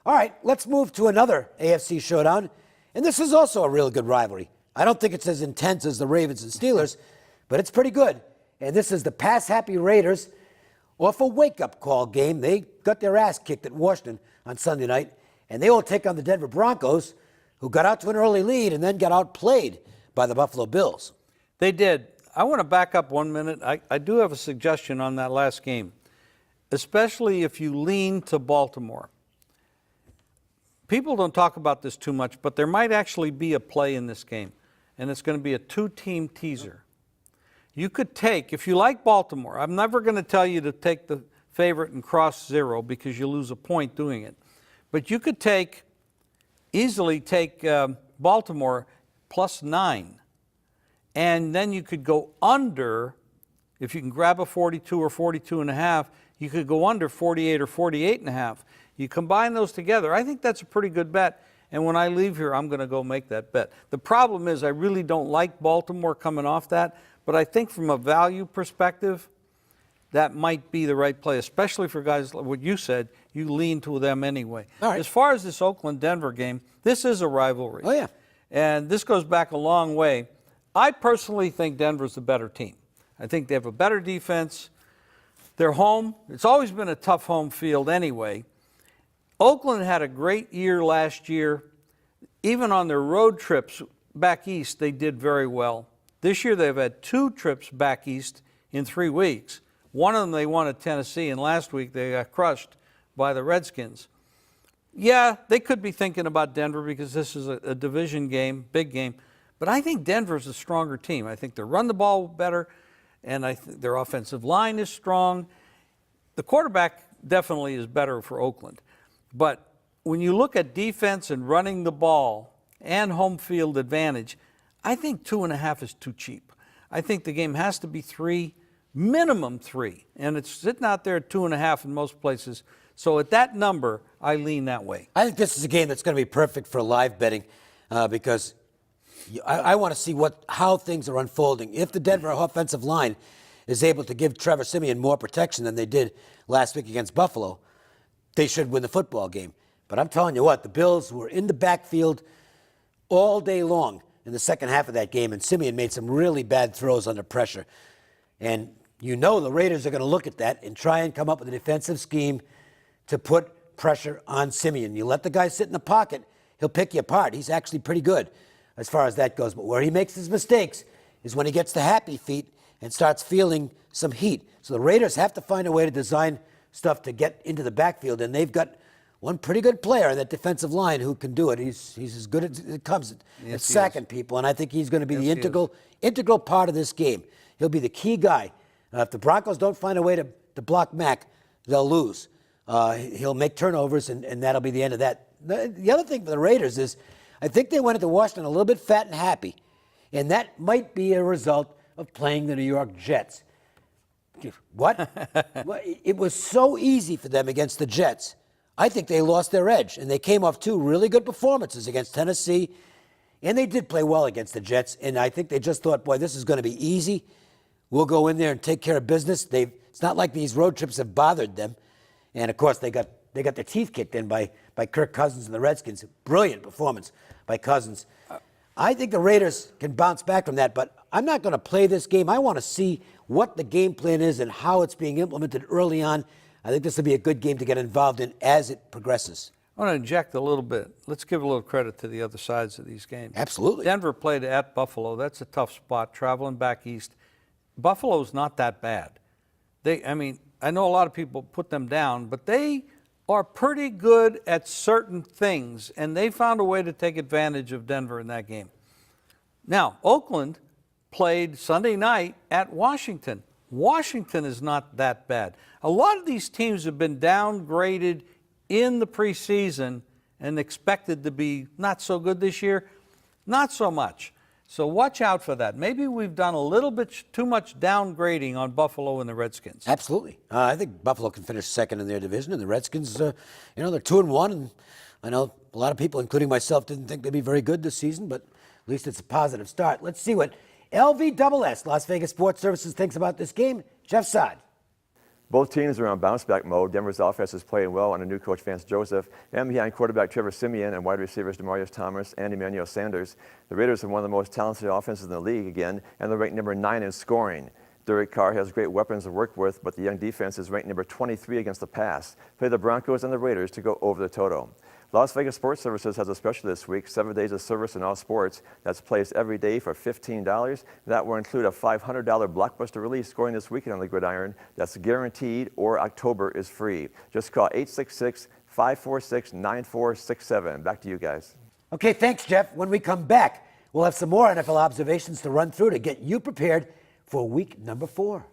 All right, let's move to another AFC showdown, and this is also a real good rivalry. I don't think it's as intense as the Ravens and Steelers, but it's pretty good. And this is the pass-happy Raiders off a wake-up call game. They got their ass kicked at Washington on Sunday night, and they will take on the Denver Broncos, who got out to an early lead and then got outplayed by the Buffalo Bills. They did. I want to back up 1 minute. I do have a suggestion on that last game, especially if you lean to Baltimore. People don't talk about this too much, but there might actually be a play in this game, and it's going to be a two-team teaser. You could take, if you like Baltimore, I'm never going to tell you to take the favorite and cross 0 because you lose a point doing it. But you could easily take Baltimore +9. And then you could go under, if you can grab a 42 or 42.5, you could go under 48 or 48.5. You combine those together, I think that's a pretty good bet. And when I leave here, I'm going to go make that bet. The problem is I really don't like Baltimore coming off that, but I think from a value perspective, that might be the right play, especially for guys like what you said, you lean to them anyway. All right. As far as this Oakland-Denver game, this is a rivalry. Oh, yeah. And this goes back a long way. I personally think Denver's the better team. I think they have a better defense. They're home. It's always been a tough home field anyway. Oakland had a great year last year. Even on their road trips back east, they did very well. This year they've had 2 trips back east in 3 weeks. One of them they won at Tennessee, and last week they got crushed by the Redskins. Yeah, they could be thinking about Denver because this is a division game, big game. But I think Denver's a stronger team. I think they run the ball better, and I think their offensive line is strong. The quarterback definitely is better for Oakland. But when you look at defense and running the ball and home field advantage, I think 2.5 is too cheap. I think the game has to be 3, minimum 3. And it's sitting out there at 2.5 in most places. So at that number, I lean that way. I think this is a game that's going to be perfect for live betting because I want to see how things are unfolding. If the Denver offensive line is able to give Trevor Siemian more protection than they did last week against Buffalo, they should win the football game. But I'm telling you what, the Bills were in the backfield all day long in the second half of that game, and Siemian made some really bad throws under pressure. And you know the Raiders are going to look at that and try and come up with a defensive scheme to put pressure on Siemian. You let the guy sit in the pocket, he'll pick you apart. He's actually pretty good as far as that goes. But where he makes his mistakes is when he gets the happy feet and starts feeling some heat. So the Raiders have to find a way to design stuff to get into the backfield, and they've got one pretty good player in that defensive line who can do it. He's as good as it comes at sacking people, and I think he's going to be the integral part of this game. He'll be the key guy. If the Broncos don't find a way to block Mack, they'll lose. He'll make turnovers, and that'll be the end of that. The other thing for the Raiders is I think they went into Washington a little bit fat and happy, and that might be a result of playing the New York Jets. What? It was so easy for them against the Jets. I think they lost their edge, and they came off 2 really good performances against Tennessee, and they did play well against the Jets, and I think they just thought, boy, this is going to be easy. We'll go in there and take care of business. It's not like these road trips have bothered them, and, of course, they got their teeth kicked in by Kirk Cousins and the Redskins. Brilliant performance by Cousins. I think the Raiders can bounce back from that, but I'm not going to play this game. I want to see what the game plan is and how it's being implemented early on. I think this will be a good game to get involved in as it progresses. I want to inject a little bit. Let's give a little credit to the other sides of these games. Absolutely. Denver played at Buffalo. That's a tough spot, traveling back east. Buffalo's not that bad. I know a lot of people put them down, but they are pretty good at certain things, and they found a way to take advantage of Denver in that game. Now, Oakland played Sunday night at Washington. Washington is not that bad. A lot of these teams have been downgraded in the preseason and expected to be not so good this year. Not so much. So watch out for that. Maybe we've done a little bit too much downgrading on Buffalo and the Redskins. Absolutely. I think Buffalo can finish second in their division, and the Redskins, they're 2-1, and I know a lot of people, including myself, didn't think they'd be very good this season, but at least it's a positive start. Let's see what LVSS, Las Vegas Sports Services, thinks about this game. Jeff Saad. Both teams are on bounce-back mode. Denver's offense is playing well under new coach Vance Joseph, and behind quarterback Trevor Siemian and wide receivers Demaryius Thomas and Emmanuel Sanders. The Raiders are one of the most talented offenses in the league again, and they're ranked number 9 in scoring. Derek Carr has great weapons to work with, but the young defense is ranked number 23 against the pass. Play the Broncos and the Raiders to go over the total. Las Vegas Sports Services has a special this week, 7 days of service in all sports. That's placed every day for $15. That will include a $500 blockbuster release scoring this weekend on the gridiron. That's guaranteed, or October is free. Just call 866-546-9467. Back to you guys. Okay, thanks, Jeff. When we come back, we'll have some more NFL observations to run through to get you prepared for week number 4.